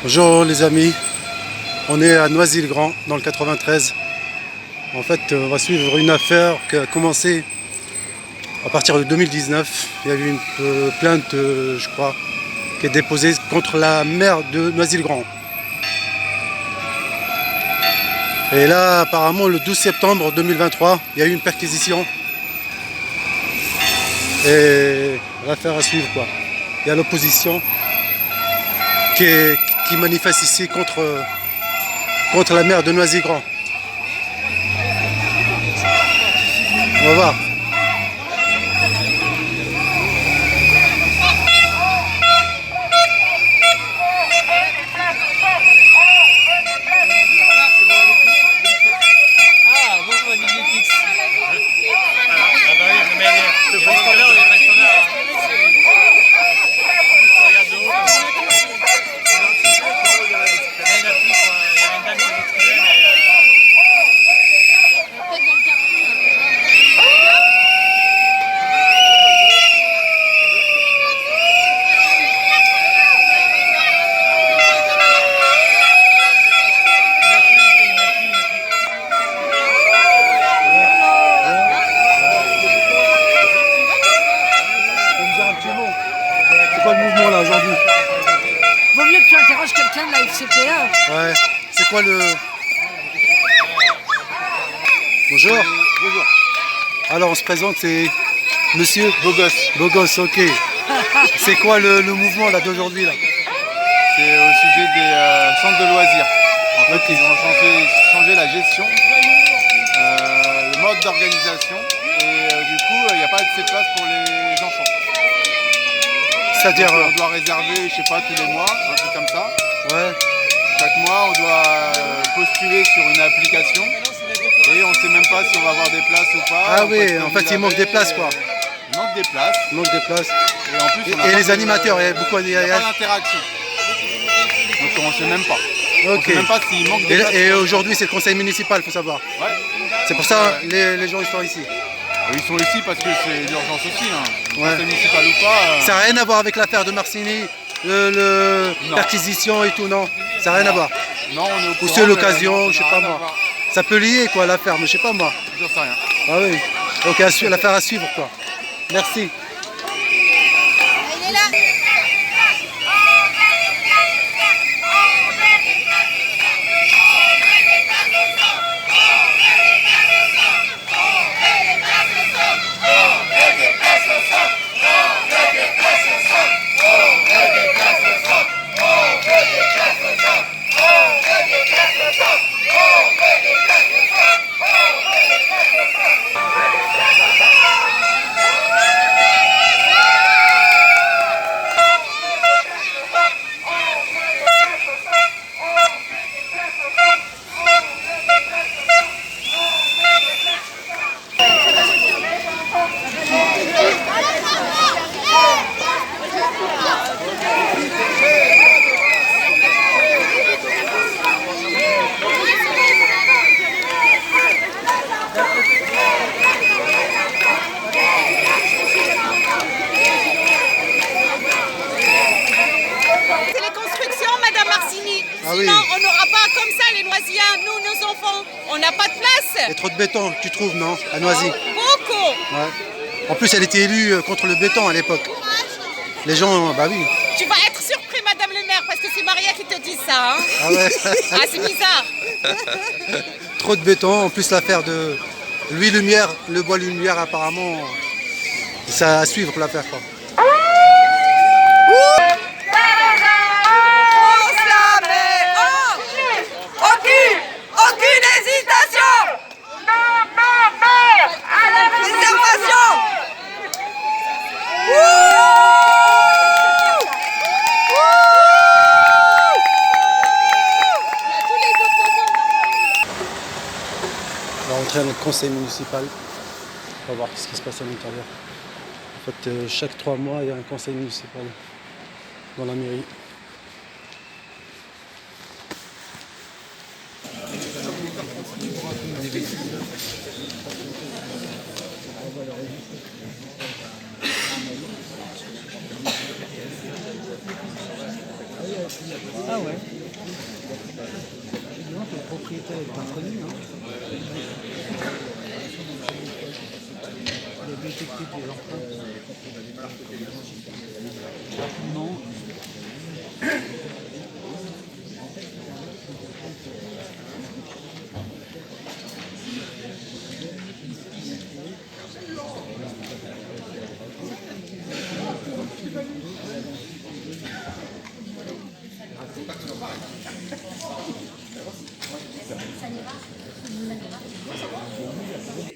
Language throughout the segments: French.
Bonjour les amis, on est à Noisy-le-Grand dans le 93. En fait, on va suivre une affaire qui a commencé à partir de 2019. Il y a eu une plainte, je crois, qui est déposée contre la maire de Noisy-le-Grand. Et là, apparemment, le 12 septembre 2023, il y a eu une perquisition. Et l'affaire à suivre, quoi. Il y a l'opposition qui manifeste ici contre la maire de Noisy-le-Grand. On va voir. C'est quoi le mouvement là aujourd'hui? Vaut mieux que tu interroges quelqu'un de la FCPA. Ouais. C'est quoi le... Bonjour. Bonjour. Alors on se présente, c'est Monsieur Bogos. Bogos, ok. C'est quoi le mouvement là d'aujourd'hui là? C'est au sujet des centres de loisirs. En fait, ils ont changé la gestion, le mode d'organisation et du coup, il n'y a pas assez de place pour les enfants. C'est-à-dire... Donc, on doit réserver, je sais pas, tous les mois, un truc comme ça. Ouais. Chaque mois, on doit postuler sur une application et on ne sait même pas si on va avoir des places ou pas. Ah On peut oui, être en fait il manque des places quoi. Il manque des places. Il manque des places. Et en plus, on a Et pas les de- animateurs, il y a beaucoup il n'y a pas d'interaction. Donc on ne sait même pas. On ne Ok. sait même pas s'il manque des places. Et aujourd'hui c'est le conseil municipal, il faut savoir. Ouais. C'est pour ça les gens ils sont ici. Ils sont ici parce que c'est l'urgence aussi. Ouais. Conseil municipal ou pas. Ça n'a rien à voir avec l'affaire de Marcini, Non. l'acquisition et tout, non? Ça n'a rien à voir. Non, on est au Ou courant, c'est mais l'occasion, non, je sais ça n'a pas rien à moi. voir. Ça peut lier quoi l'affaire, mais je sais pas moi. J'en sais rien. Ah oui. Ok, l'affaire à suivre quoi. Merci. C'est les constructions, Madame Marcini. Ah oui. Sinon, on n'aura pas comme ça les Noisiens, nous, nos enfants. On n'a pas de Il y a place. trop de béton, tu trouves, non? À Noisy. Beaucoup. Ouais. En plus, elle était élue contre le béton à l'époque. Les gens, bah oui. Tu vas être surpris, Madame le maire, parce que c'est Maria qui te dit ça. Hein. Ah ouais. Ah, c'est bizarre. Trop de béton. En plus, l'affaire de lui lumière, le bois lumière, apparemment, ça à suivre l'affaire quoi. Aucune hésitation. Non, non, non. À la réservation. On va rentrer dans le conseil municipal. On va voir ce qui se passe à l'intérieur. En fait, chaque 3 mois, il y a un conseil municipal dans la mairie. Ah ouais. Non, le propriétaire est pas connu, hein. Le détective des enfants. Rapidement.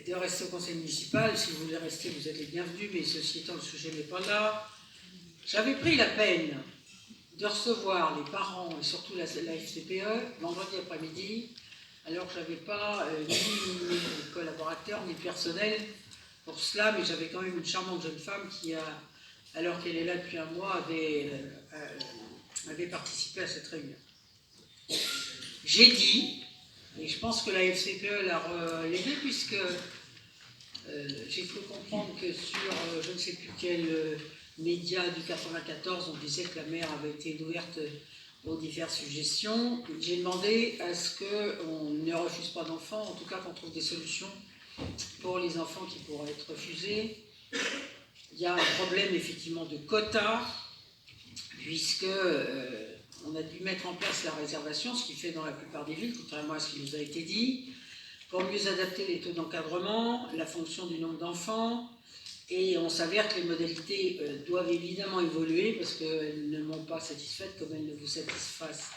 De rester au conseil municipal, si vous voulez rester, vous êtes les bienvenus, mais ceci étant, le sujet n'est pas là. J'avais pris la peine de recevoir les parents et surtout la FCPE vendredi après-midi, alors que je n'avais pas ni mes collaborateurs ni personnel pour cela, mais j'avais quand même une charmante jeune femme qui a, alors qu'elle est là depuis un mois, avait participé à cette réunion. J'ai dit, et je pense que la FCPE l'a relayé, puisque j'ai cru comprendre que sur je ne sais plus quel média du 94, on disait que la mère avait été ouverte aux diverses suggestions. J'ai demandé à ce qu'on ne refuse pas d'enfants, en tout cas qu'on trouve des solutions pour les enfants qui pourraient être refusés. Il y a un problème effectivement de quotas, puisque on a dû mettre en place la réservation, ce qui fait dans la plupart des villes, contrairement à ce qui nous a été dit, pour mieux adapter les taux d'encadrement, la fonction du nombre d'enfants, et on s'avère que les modalités doivent évidemment évoluer, parce qu'elles ne m'ont pas satisfaite comme elles ne vous satisfassent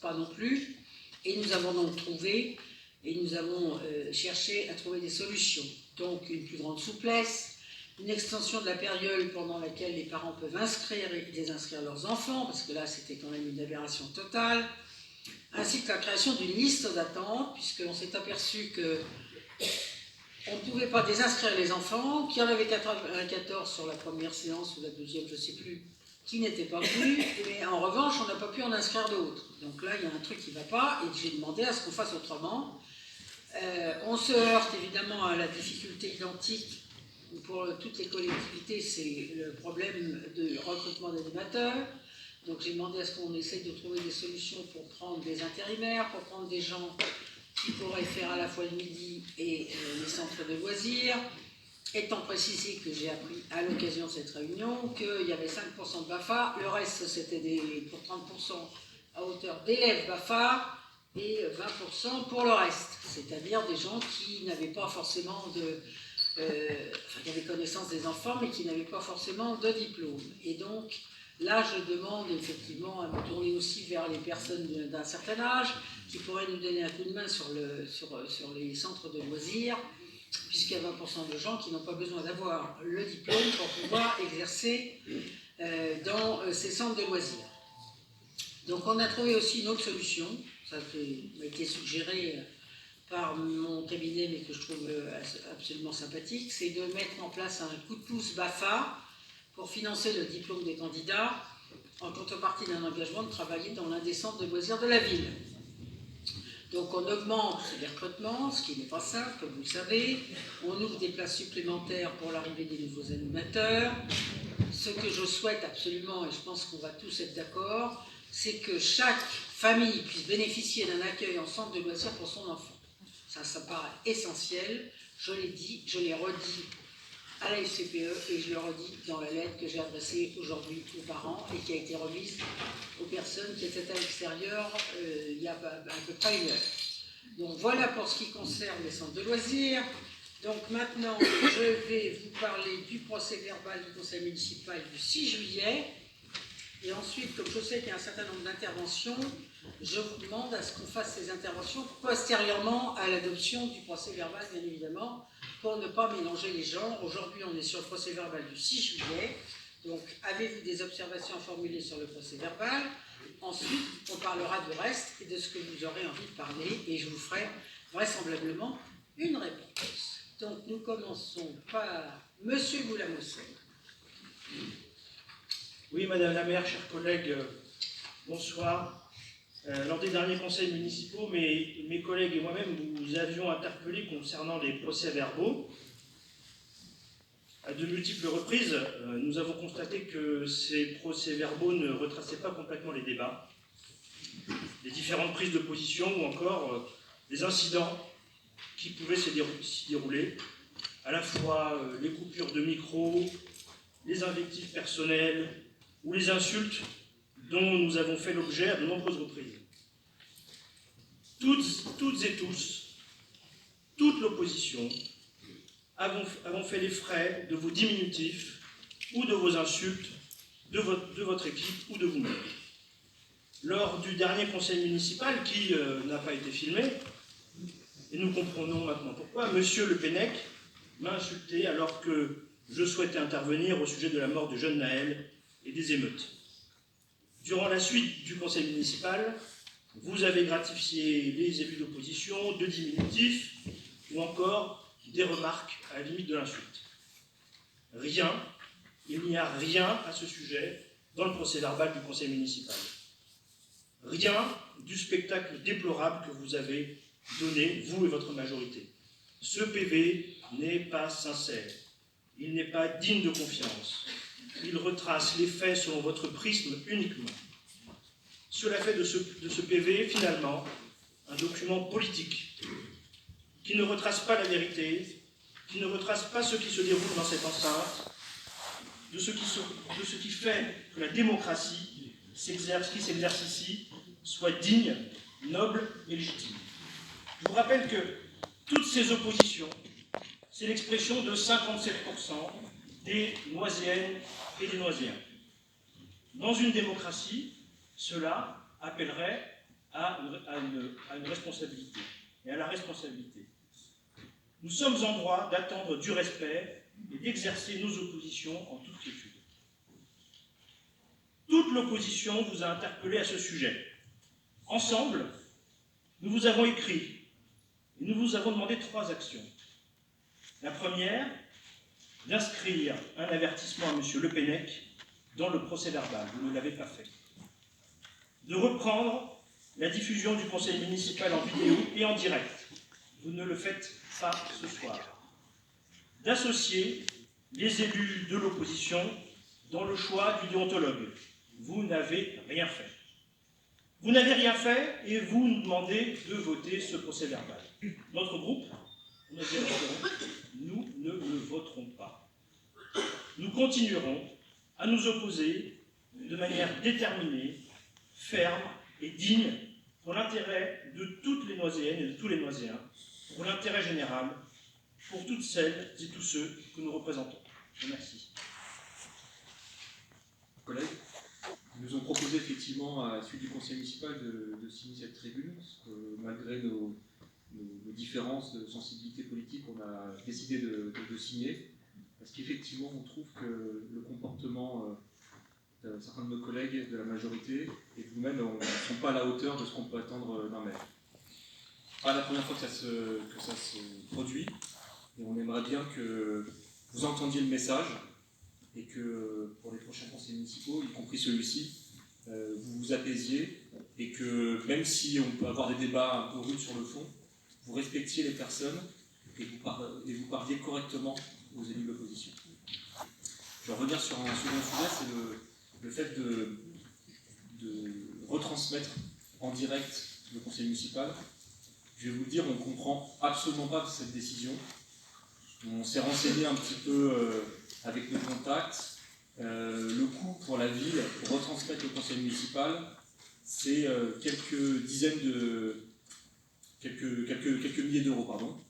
pas non plus, et nous avons donc trouvé, et nous avons cherché à trouver des solutions. Donc une plus grande souplesse, une extension de la période pendant laquelle les parents peuvent inscrire et désinscrire leurs enfants, parce que là c'était quand même une aberration totale, ainsi que la création d'une liste d'attente, puisqu'on s'est aperçu que on ne pouvait pas désinscrire les enfants, qu'il y en avait 14 sur la première séance ou la deuxième, je ne sais plus, qui n'étaient pas venus, mais en revanche on n'a pas pu en inscrire d'autres. Donc là il y a un truc qui ne va pas, et j'ai demandé à ce qu'on fasse autrement. On se heurte évidemment à la difficulté identique pour toutes les collectivités, c'est le problème de recrutement d'animateurs. Donc j'ai demandé à ce qu'on essaye de trouver des solutions pour prendre des intérimaires, pour prendre des gens qui pourraient faire à la fois le midi et les centres de loisirs, étant précisé que j'ai appris à l'occasion de cette réunion qu'il y avait 5% de BAFA, le reste c'était pour 30% à hauteur d'élèves BAFA, et 20% pour le reste, c'est-à-dire des gens qui n'avaient pas forcément qui avaient connaissance des enfants, mais qui n'avaient pas forcément de diplôme. Et donc, là, je demande effectivement à me tourner aussi vers les personnes d'un certain âge, qui pourraient nous donner un coup de main sur les centres de loisirs, puisqu'il y a 20% de gens qui n'ont pas besoin d'avoir le diplôme pour pouvoir exercer dans ces centres de loisirs. Donc on a trouvé aussi une autre solution, ça m'a été suggéré par mon cabinet, mais que je trouve absolument sympathique, c'est de mettre en place un coup de pouce BAFA pour financer le diplôme des candidats en contrepartie d'un engagement de travailler dans l'un des centres de loisirs de la ville. Donc on augmente les recrutements, ce qui n'est pas simple, comme vous le savez. On ouvre des places supplémentaires pour l'arrivée des nouveaux animateurs. Ce que je souhaite absolument, et je pense qu'on va tous être d'accord, c'est que chaque famille puisse bénéficier d'un accueil en centre de loisirs pour son enfant. Ça paraît essentiel. Je l'ai dit, je l'ai redit à la FCPE et je le redis dans la lettre que j'ai adressée aujourd'hui aux parents et qui a été remise aux personnes qui étaient à l'extérieur il y a à peu près une heure. Donc voilà pour ce qui concerne les centres de loisirs. Donc maintenant, je vais vous parler du procès verbal du conseil municipal du 6 juillet. Et ensuite, comme je sais qu'il y a un certain nombre d'interventions, je vous demande à ce qu'on fasse ces interventions postérieurement à l'adoption du procès verbal, bien évidemment, pour ne pas mélanger les genres. Aujourd'hui, on est sur le procès verbal du 6 juillet. Donc, avez-vous des observations à formuler sur le procès verbal? Ensuite, on parlera du reste et de ce que vous aurez envie de parler, et je vous ferai vraisemblablement une réponse. Donc, nous commençons par Monsieur Boulamosson. Oui, Madame la maire, chers collègues, bonsoir. Lors des derniers conseils municipaux, mes collègues et moi-même, nous avions interpellé concernant les procès-verbaux. À de multiples reprises, nous avons constaté que ces procès-verbaux ne retraçaient pas complètement les débats, les différentes prises de position ou encore les incidents qui pouvaient s'y dérouler, à la fois les coupures de micro, les invectives personnelles ou les insultes dont nous avons fait l'objet à de nombreuses reprises. Toutes et tous, toute l'opposition, avons fait les frais de vos diminutifs ou de vos insultes, de votre équipe ou de vous-même. Lors du dernier conseil municipal, qui n'a pas été filmé, et nous comprenons maintenant pourquoi, Monsieur Le Pennec m'a insulté alors que je souhaitais intervenir au sujet de la mort du jeune Naël et des émeutes. Durant la suite du conseil municipal, vous avez gratifié les élus d'opposition de diminutifs ou encore des remarques à la limite de l'insulte. Rien, il n'y a rien à ce sujet dans le procès-verbal du conseil municipal. Rien du spectacle déplorable que vous avez donné, vous et votre majorité. Ce PV n'est pas sincère, il n'est pas digne de confiance. Il retrace les faits selon votre prisme uniquement. Cela fait de ce PV, finalement, un document politique qui ne retrace pas la vérité, qui ne retrace pas ce qui se déroule dans cette enceinte, de ce qui fait que la démocratie qui s'exerce ici soit digne, noble et légitime. Je vous rappelle que toutes ces oppositions, c'est l'expression de 57% des Noiséennes et des Noiséens. Dans une démocratie, cela appellerait à une responsabilité et à la responsabilité. Nous sommes en droit d'attendre du respect et d'exercer nos oppositions en toute quiétude. Toute l'opposition vous a interpellé à ce sujet. Ensemble, nous vous avons écrit et nous vous avons demandé 3 actions. La première, d'inscrire un avertissement à M. Le Pennec dans le procès-verbal. Vous ne l'avez pas fait. De reprendre la diffusion du conseil municipal en vidéo et en direct. Vous ne le faites pas ce soir. D'associer les élus de l'opposition dans le choix du déontologue. Vous n'avez rien fait. Vous n'avez rien fait et vous nous demandez de voter ce procès-verbal. Notre groupe, nous ne le voterons pas. Nous continuerons à nous opposer de manière déterminée, ferme et digne pour l'intérêt de toutes les Noiséennes et de tous les Noiséens, pour l'intérêt général, pour toutes celles et tous ceux que nous représentons. Je vous remercie. Collègues, ils nous ont proposé effectivement à la suite du conseil municipal de signer cette tribune, parce que malgré nos différences de sensibilité politique, on a décidé de signer, parce qu'effectivement on trouve que le comportement de certains de nos collègues de la majorité et de vous-même ne sont pas à la hauteur de ce qu'on peut attendre d'un maire. Pas la première fois que ça se produit, et on aimerait bien que vous entendiez le message et que pour les prochains conseils municipaux, y compris celui-ci, vous vous apaisiez et que même si on peut avoir des débats un peu rudes sur le fond, vous respectiez les personnes et vous parliez correctement aux élus de l'opposition. Je vais revenir sur un second sujet, c'est le fait de retransmettre en direct le conseil municipal. Je vais vous le dire, on ne comprend absolument pas cette décision. On s'est renseigné un petit peu avec nos contacts. Le coût pour la ville pour retransmettre le conseil municipal, c'est quelques milliers d'euros, pardon.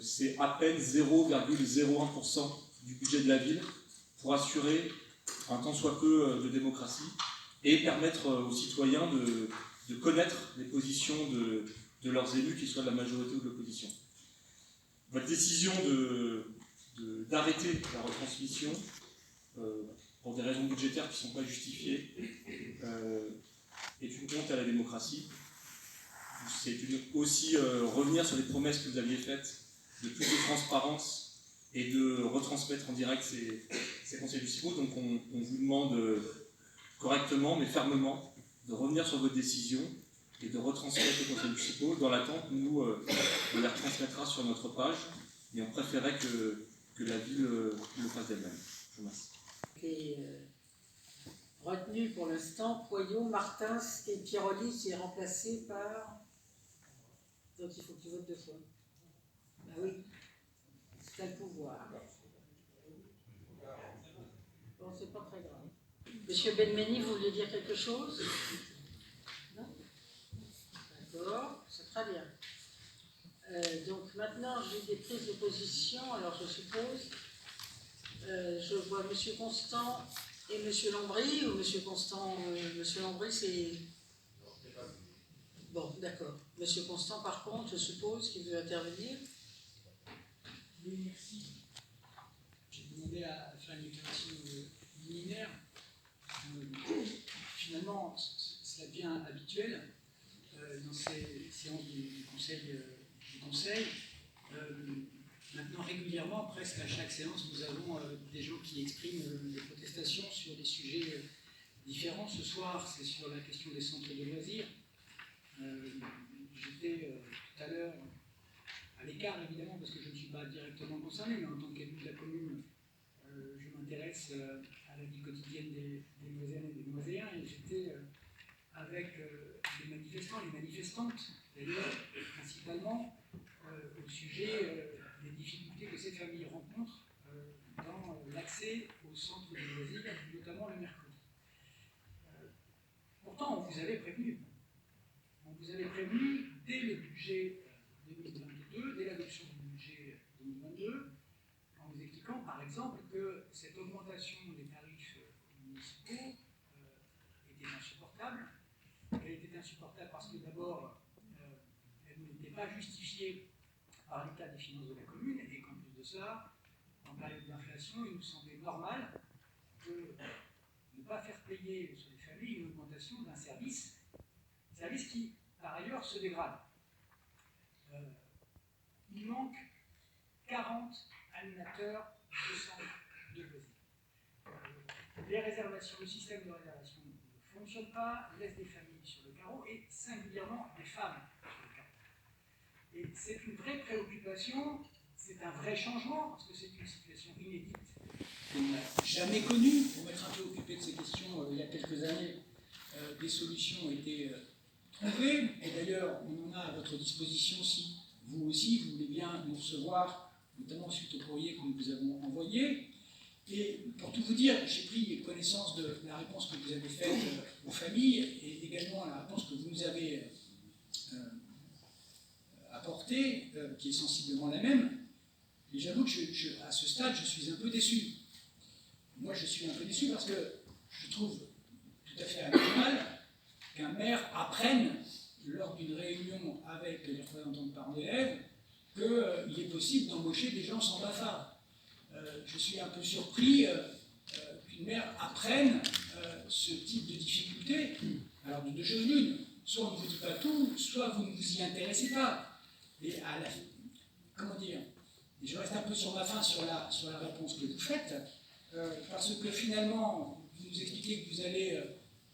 C'est à peine 0,01% du budget de la ville pour assurer un tant soit peu de démocratie et permettre aux citoyens de connaître les positions de leurs élus, qu'ils soient de la majorité ou de l'opposition. Votre décision d'arrêter la retransmission pour des raisons budgétaires qui ne sont pas justifiées est une honte à la démocratie. C'est aussi revenir sur les promesses que vous aviez faites de plus de transparence et de retransmettre en direct ces conseils municipaux. Donc on vous demande correctement mais fermement de revenir sur votre décision et de retransmettre les conseils municipaux. Dans l'attente, nous, on les retransmettra sur notre page, mais on préférait que que la ville le fasse d'elle-même. Je vous remercie. Et, retenu pour l'instant, Poyot, Martins et Piroli, qui est remplacé par... Donc il faut que tu votes deux fois. Ah oui, c'est le pouvoir. Bon, c'est pas très grave. Monsieur Benmeni, vous vouliez dire quelque chose? Non? D'accord, c'est très bien. Donc maintenant, j'ai des prises de position, alors je suppose. Je vois Monsieur Constant et Monsieur Lambry, ou Monsieur Constant, Monsieur Lambry, c'est... Bon, d'accord. Monsieur Constant, par contre, je suppose qu'il veut intervenir. Oui, merci. J'ai demandé à faire une déclaration liminaire. Finalement, cela devient habituel dans ces séances du Conseil. Maintenant, régulièrement, presque à chaque séance, nous avons des gens qui expriment des protestations sur des sujets différents. Ce soir, c'est sur la question des centres de loisirs. J'étais tout à l'heure à l'écart, évidemment, parce que je ne suis pas directement concerné, mais en tant qu'élu de la commune, je m'intéresse à la vie quotidienne des Noiséennes et des Noiséens, et j'étais avec les manifestants, les manifestantes, d'ailleurs, principalement, au sujet des difficultés que ces familles rencontrent dans l'accès aux centres de loisirs, notamment le mercredi. Pourtant, on vous avait prévenu. On vous avait prévenu dès le budget 2022, dès l'adoption du budget 2022, en vous expliquant par exemple que cette augmentation des tarifs municipaux était insupportable. Elle était insupportable parce que d'abord, elle n'était pas justifiée par l'état des finances de la commune, et qu'en plus de cela, en période d'inflation, il nous semblait normal de ne pas faire payer sur les familles une augmentation d'un service qui, par ailleurs, se dégrade. Il manque 40 animateurs de centres de loisirs. Les réservations, le système de réservation ne fonctionne pas, laisse des familles sur le carreau, et singulièrement des femmes sur le carreau. Et c'est une vraie préoccupation, c'est un vrai changement, parce que c'est une situation inédite qu'on n'a jamais connue. Pour m'être un peu occupé de ces questions il y a quelques années, des solutions ont été trouvées, et d'ailleurs on en a à votre disposition si vous aussi vous voulez bien nous recevoir, notamment suite au courrier que nous vous avons envoyé. Et pour tout vous dire, j'ai pris connaissance de la réponse que vous avez faite aux familles, et également la réponse que vous nous avez apportée, qui est sensiblement la même. Et j'avoue que à ce stade, je suis un peu déçu. Moi, je suis un peu déçu parce que je trouve tout à fait anormal qu'un maire apprenne, lors d'une réunion avec les représentants de parents d'élèves, qu'il est possible d'embaucher des gens sans BAFA. Je suis un peu surpris qu'une mère apprenne ce type de difficulté. Alors, de deux choses l'une, soit on ne vous dit pas tout, soit vous ne vous y intéressez pas. Et comment dire, et je reste un peu sur ma faim sur la réponse que vous faites, parce que finalement, vous nous expliquez que vous allez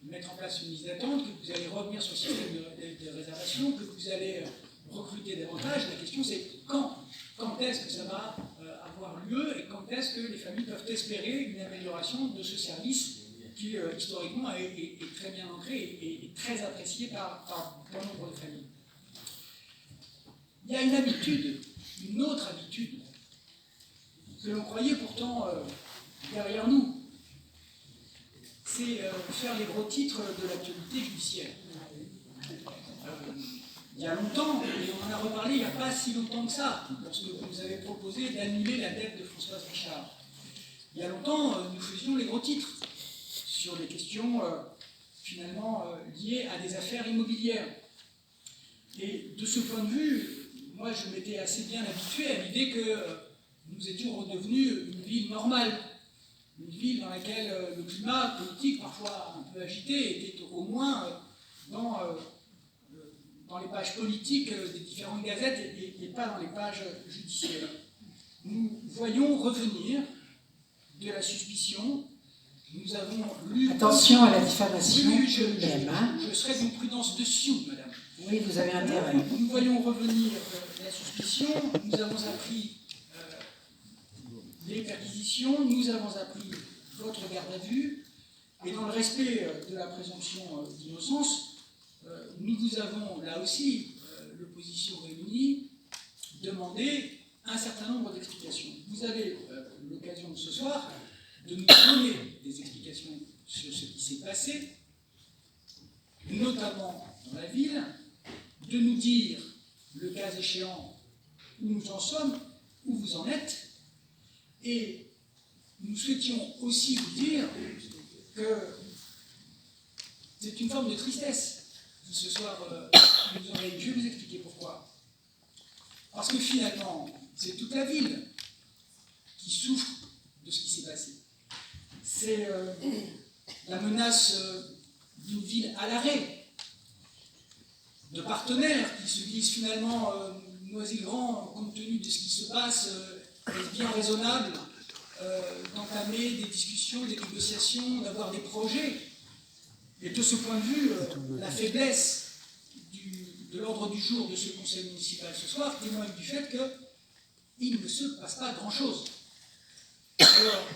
mettre en place une liste d'attente, que vous allez revenir sur le système de réservation, que vous allez recruter davantage. La question c'est quand est-ce que ça va avoir lieu, et quand est-ce que les familles peuvent espérer une amélioration de ce service qui historiquement est très bien ancré et très apprécié par bon nombre de familles. Il y a une habitude, une autre habitude, que l'on croyait pourtant derrière nous. C'est faire les gros titres de l'actualité judiciaire. Il y a longtemps, et on en a reparlé il n'y a pas si longtemps que ça, lorsque vous nous avez proposé d'annuler la dette de Françoise Richard. Il y a longtemps, nous faisions les gros titres sur des questions finalement liées à des affaires immobilières. Et de ce point de vue, moi je m'étais assez bien habitué à l'idée que nous étions redevenus une ville normale, une ville dans laquelle le climat politique, parfois un peu agité, était au moins dans les pages politiques des différentes gazettes et pas dans les pages judiciaires. Nous voyons revenir de la suspicion. Nous avons lu... Attention à la diffamation. Oui, je serai d'une prudence de sioux, madame. Oui, vous avez intérêt. Nous voyons revenir la suspicion. Nous avons appris les perquisitions, nous avons appris votre garde à vue, et dans le respect de la présomption d'innocence, nous vous avons, là aussi, l'opposition réunie, demandé un certain nombre d'explications. Vous avez l'occasion ce soir de nous donner des explications sur ce qui s'est passé, notamment dans la ville, de nous dire, le cas échéant, où nous en sommes, où vous en êtes, et nous souhaitions aussi vous dire que c'est une forme de tristesse. Ce soir, vous aurez, je vais vous expliquer pourquoi. Parce que finalement, c'est toute la ville qui souffre de ce qui s'est passé. C'est la menace d'une ville à l'arrêt, de partenaires qui se disent finalement Noisy-le-Grand, compte tenu de ce qui se passe, est bien raisonnable d'entamer des discussions, des négociations, d'avoir des projets. Et de ce point de vue, la faiblesse de l'ordre du jour de ce conseil municipal ce soir témoigne du fait qu'il ne se passe pas grand-chose. Alors,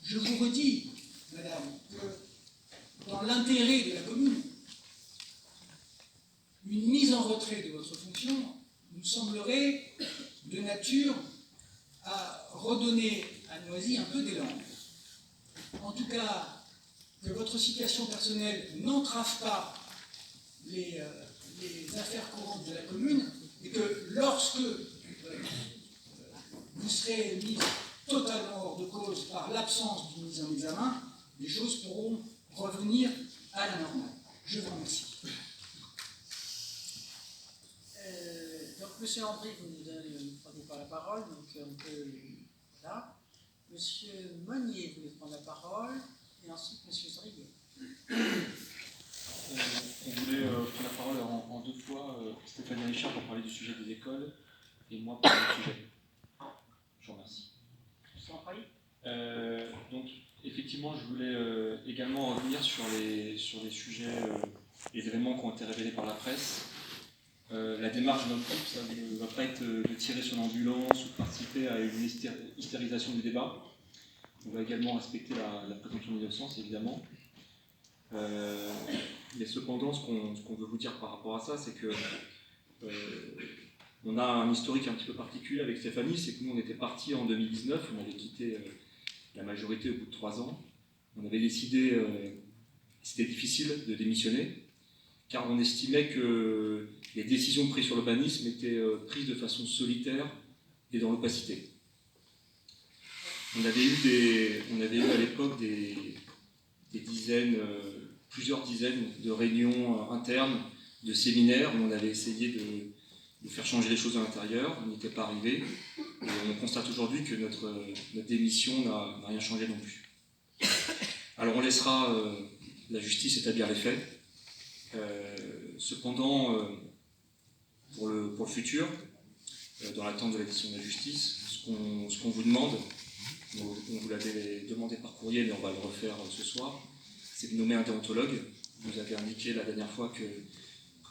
je vous redis, madame, que dans l'intérêt de la commune, une mise en retrait de votre fonction nous semblerait de nature à redonner à Noisy un peu d'élan. En tout cas, que votre situation personnelle n'entrave pas les affaires courantes de la commune, et que lorsque vous serez mis totalement hors de cause par l'absence d'une mise en examen, les choses pourront revenir à la normale. Je vous remercie. Donc, M. André, vous nous prenez pas la parole, donc on peut. Voilà. M. Monnier voulait prendre la parole, et ensuite M. Zrier. On voulait prendre la parole en deux fois, Stéphanie Richard pour parler du sujet des écoles, et moi pour le sujet. Je vous remercie. Je vous en prie. Donc, effectivement, je voulais également revenir sur les sujets, les événements qui ont été révélés par la presse. La démarche de notre groupe, ça ne va pas être de tirer sur l'ambulance ou de participer à une hystérisation du débat. On va également respecter la présomption d'innocence, évidemment. Mais cependant, ce qu'on veut vous dire par rapport à ça, c'est que on a un historique un petit peu particulier avec Stéphanie, c'est que nous on était partis en 2019, on avait quitté la majorité au bout de 3 ans. On avait décidé, c'était difficile de démissionner, car on estimait que les décisions prises sur l'urbanisme étaient prises de façon solitaire et dans l'opacité. On avait eu à l'époque des dizaines, plusieurs dizaines de réunions internes, de séminaires où on avait essayé de faire changer les choses à l'intérieur. On n'y était pas arrivé. Et on constate aujourd'hui que notre démission n'a rien changé non plus. Alors on laissera la justice établir les faits. Cependant, pour le futur, dans l'attente de la décision de la justice, ce qu'on vous demande, on vous l'avait demandé par courrier, mais on va le refaire ce soir, c'est de nommer un déontologue. Vous avez indiqué la dernière fois que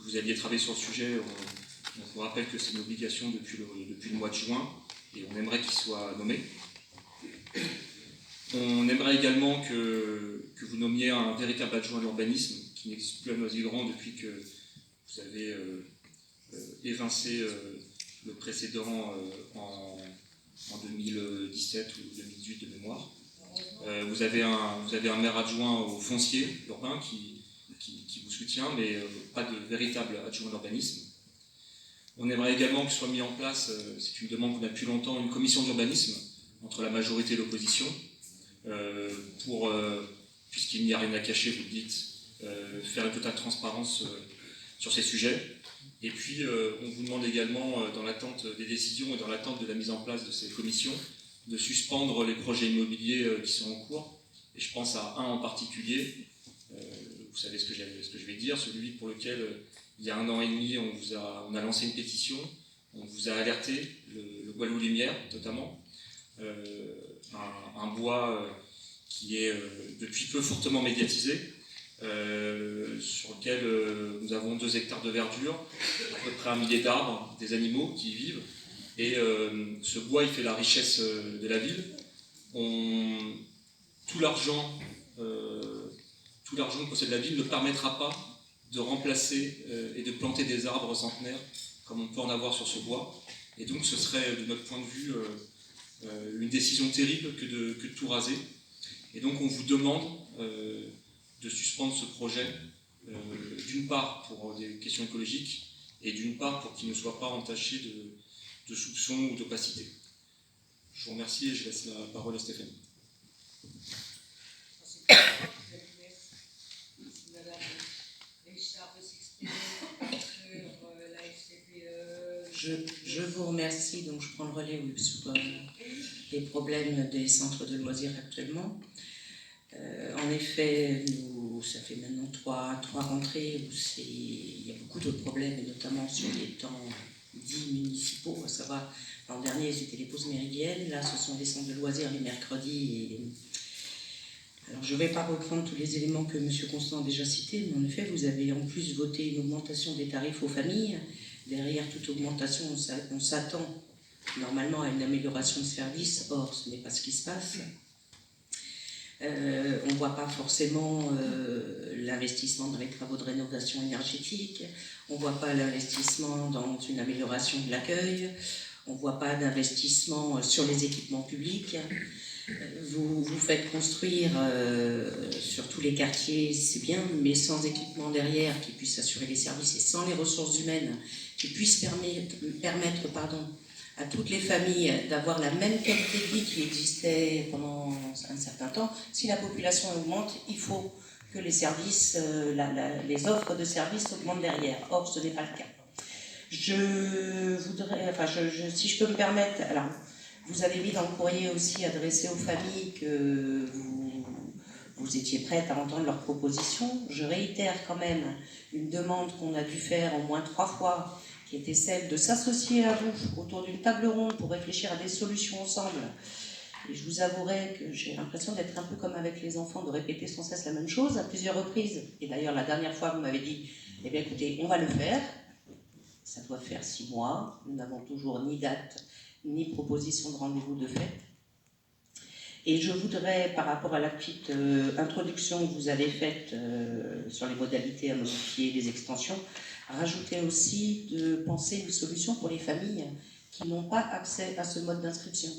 vous alliez travailler sur le sujet. On vous rappelle que c'est une obligation depuis le mois de juin, et on aimerait qu'il soit nommé. On aimerait également que vous nommiez un véritable adjoint à l'urbanisme, qui n'existe plus à Noisy-le-Grand depuis que vous avez évincé le précédent en 2017 ou 2018 de mémoire. Vous avez un maire adjoint au foncier urbain qui vous soutient, mais pas de véritable adjoint à l'urbanisme. On aimerait également que soit mis en place, c'est une demande qu'on a depuis longtemps, une commission d'urbanisme entre la majorité et l'opposition, puisqu'il n'y a rien à cacher, vous le dites, faire une totale transparence sur ces sujets. Et puis, on vous demande également, dans l'attente des décisions et dans l'attente de la mise en place de ces commissions, de suspendre les projets immobiliers qui sont en cours. Et je pense à un en particulier, vous savez ce que je vais dire, celui pour lequel, il y a 1 an et demi, on a lancé une pétition, on vous a alerté, le bois loup lumière notamment, un bois qui est depuis peu fortement médiatisé, sur lequel nous avons 2 hectares de verdure, à peu près 1 millier d'arbres, des animaux qui y vivent, et ce bois il fait la richesse de la ville, tout l'argent que possède la ville ne permettra pas de remplacer et de planter des arbres centenaires comme on peut en avoir sur ce bois. Et donc ce serait, de notre point de vue, une décision terrible que de tout raser. Et donc on vous demande de suspendre ce projet, d'une part pour des questions écologiques, et d'une part pour qu'il ne soit pas entaché de soupçons ou d'opacité. Je vous remercie et je laisse la parole à Stéphanie. Je vous remercie, donc je prends le relais sur les problèmes des centres de loisirs actuellement. En effet, ça fait maintenant trois rentrées où il y a beaucoup de problèmes, et notamment sur les temps dits municipaux, à savoir l'an dernier c'était les pauses méridiennes, là ce sont les centres de loisirs les mercredis. Alors je ne vais pas reprendre tous les éléments que M. Constant a déjà cités, mais en effet vous avez en plus voté une augmentation des tarifs aux familles. Derrière toute augmentation, on s'attend normalement à une amélioration de service, or ce n'est pas ce qui se passe. On ne voit pas forcément l'investissement dans les travaux de rénovation énergétique, on ne voit pas l'investissement dans une amélioration de l'accueil, on ne voit pas d'investissement sur les équipements publics. Vous faites construire sur tous les quartiers, c'est bien, mais sans équipement derrière qui puisse assurer les services et sans les ressources humaines qui puissent permettre à toutes les familles d'avoir la même qualité de vie qui existait pendant un certain temps. Si la population augmente, il faut que les services, les offres de services augmentent derrière. Or, ce n'est pas le cas. Je voudrais, si je peux me permettre, alors, vous avez mis dans le courrier aussi adressé aux familles que vous étiez prête à entendre leurs propositions. Je réitère quand même une demande qu'on a dû faire au moins 3 fois, qui était celle de s'associer à vous autour d'une table ronde pour réfléchir à des solutions ensemble. Et je vous avouerai que j'ai l'impression d'être un peu comme avec les enfants, de répéter sans cesse la même chose à plusieurs reprises. Et d'ailleurs, la dernière fois, vous m'avez dit, eh bien écoutez, on va le faire. Ça doit faire 6 mois. Nous n'avons toujours ni date, ni proposition de rendez-vous de fait. Et je voudrais, par rapport à la petite introduction que vous avez faite sur les modalités à modifier les extensions, rajouter aussi de penser une solution pour les familles qui n'ont pas accès à ce mode d'inscription.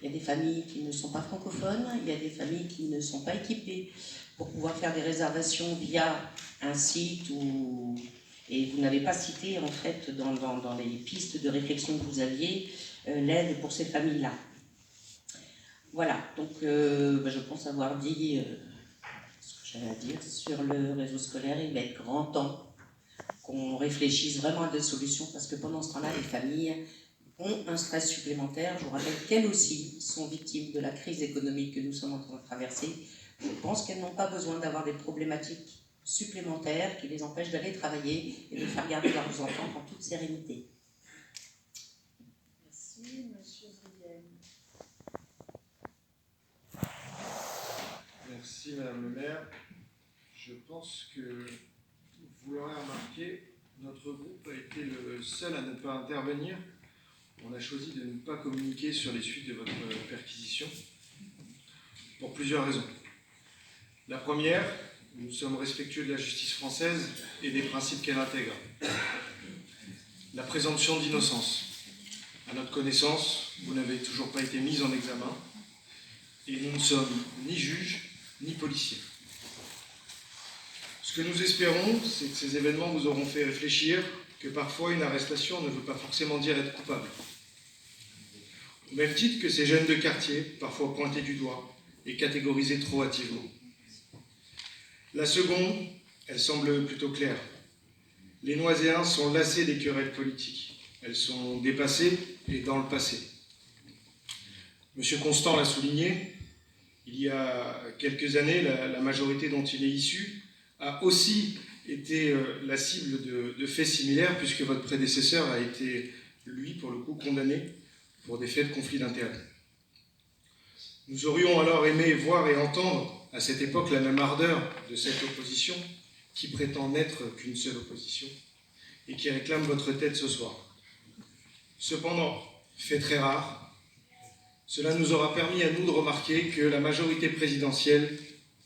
Il y a des familles qui ne sont pas francophones, il y a des familles qui ne sont pas équipées pour pouvoir faire des réservations via un site ou... Et vous n'avez pas cité, en fait, dans les pistes de réflexion que vous aviez, l'aide pour ces familles-là. Voilà, donc je pense avoir dit ce que j'avais à dire sur le réseau scolaire. Il va être grand temps qu'on réfléchisse vraiment à des solutions, parce que pendant ce temps-là, les familles ont un stress supplémentaire. Je vous rappelle qu'elles aussi sont victimes de la crise économique que nous sommes en train de traverser. Je pense qu'elles n'ont pas besoin d'avoir des problématiques supplémentaires qui les empêchent d'aller travailler et de faire garder leurs enfants en toute sérénité. Merci, monsieur Brienne. Merci Madame le maire. Je pense que vous l'aurez remarqué, notre groupe a été le seul à ne pas intervenir. On a choisi de ne pas communiquer sur les suites de votre perquisition pour plusieurs raisons. La première, nous sommes respectueux de la justice française et des principes qu'elle intègre. La présomption d'innocence. À notre connaissance, vous n'avez toujours pas été mis en examen et nous ne sommes ni juges ni policiers. Ce que nous espérons, c'est que ces événements vous auront fait réfléchir que parfois une arrestation ne veut pas forcément dire être coupable. Au même titre que ces jeunes de quartier, parfois pointés du doigt et catégorisés trop hâtivement. La seconde, elle semble plutôt claire. Les Noiséens sont lassés des querelles politiques. Elles sont dépassées et dans le passé. Monsieur Constant l'a souligné, il y a quelques années, la majorité dont il est issu a aussi été la cible de faits similaires, puisque votre prédécesseur a été, lui, pour le coup, condamné pour des faits de conflit d'intérêts. Nous aurions alors aimé voir et entendre à cette époque la même ardeur de cette opposition qui prétend n'être qu'une seule opposition et qui réclame votre tête ce soir. Cependant, fait très rare, Cela nous aura permis à nous de remarquer que la majorité présidentielle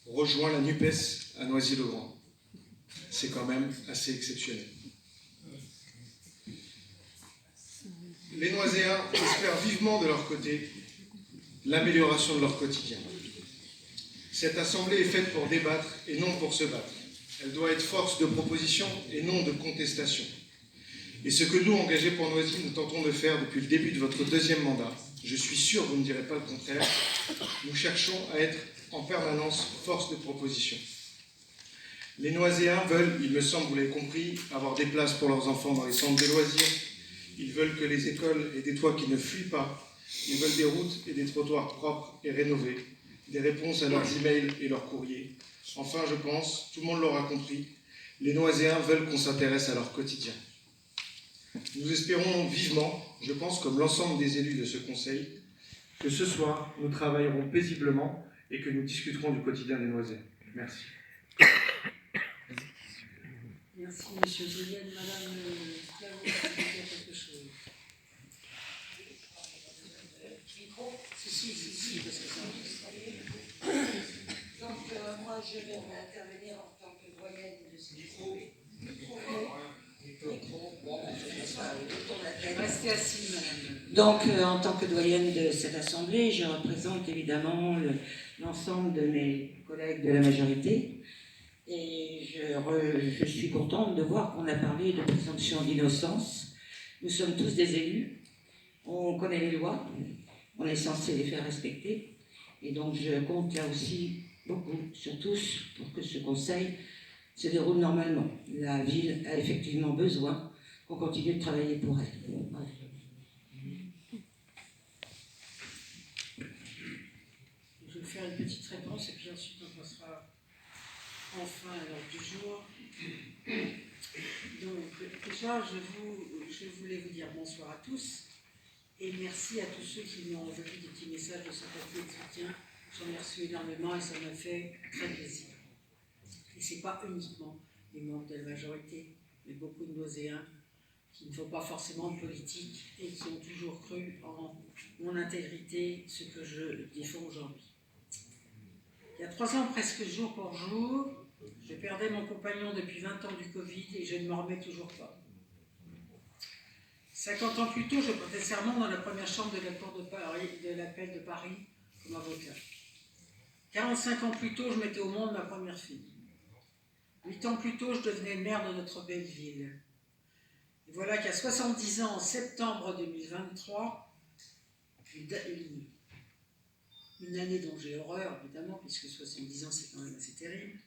rejoint la NUPES à Noisy-le-Grand. C'est quand même assez exceptionnel. Les Noiséens espèrent vivement de leur côté l'amélioration de leur quotidien. Cette assemblée est faite pour débattre et non pour se battre. Elle doit être force de proposition et non de contestation. Et ce que nous, engagés pour Noisy, nous tentons de faire depuis le début de votre deuxième mandat, je suis sûr que vous ne direz pas le contraire, nous cherchons à être en permanence force de proposition. Les Noiséens veulent, il me semble, vous l'avez compris, avoir des places pour leurs enfants dans les centres de loisirs. Ils veulent que les écoles aient des toits qui ne fuient pas. Ils veulent des routes et des trottoirs propres et rénovés, des réponses à leurs emails et leurs courriers. Enfin, je pense, tout le monde l'aura compris, les Noiséens veulent qu'on s'intéresse à leur quotidien. Nous espérons vivement, je pense comme l'ensemble des élus de ce Conseil, que ce soir, nous travaillerons paisiblement et que nous discuterons du quotidien des Noiséens. Merci. Merci, monsieur Julien. Madame Clavaux, vous voulez dire quelque chose? Si, parce que ça. Donc, moi, je vais intervenir en tant que doyenne de ce micro. Restez assis, madame. Donc, en tant que doyenne de cette assemblée, je représente évidemment l'ensemble de mes collègues de la majorité. Et je suis contente de voir qu'on a parlé de présomption d'innocence. Nous sommes tous des élus, on connaît les lois, on est censé les faire respecter. Et donc, je compte là aussi beaucoup sur tous pour que ce conseil se déroule normalement. La ville a effectivement besoin qu'on continue de travailler pour elle. Voilà. Je vais faire une petite réponse et puis ensuite on passera enfin à l'ordre du jour. Donc déjà, je voulais vous dire bonsoir à tous et merci à tous ceux qui m'ont envoyé des petits messages de sympathie et de soutien. J'en ai reçu énormément et ça m'a fait très plaisir. Et ce n'est pas uniquement les membres de la majorité, mais beaucoup de Noiséens qui ne font pas forcément de politique et qui ont toujours cru en mon intégrité, ce que je défends aujourd'hui. Il y a 3 ans, presque jour pour jour, je perdais mon compagnon depuis 20 ans du Covid et je ne m'en remets toujours pas. 50 ans plus tôt, je prêtais serment dans la première chambre de la Cour d'appel de Paris comme avocat. 45 ans plus tôt, je mettais au monde ma première fille. 8 ans plus tôt, je devenais maire de notre belle ville. Et voilà qu'à 70 ans, en septembre 2023, une année dont j'ai horreur, évidemment, puisque 70 ans, c'est quand même assez terrible,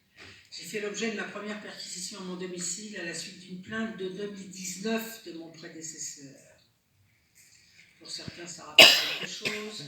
j'ai fait l'objet de ma première perquisition à mon domicile à la suite d'une plainte de 2019 de mon prédécesseur. Pour certains, ça rappelle quelque chose.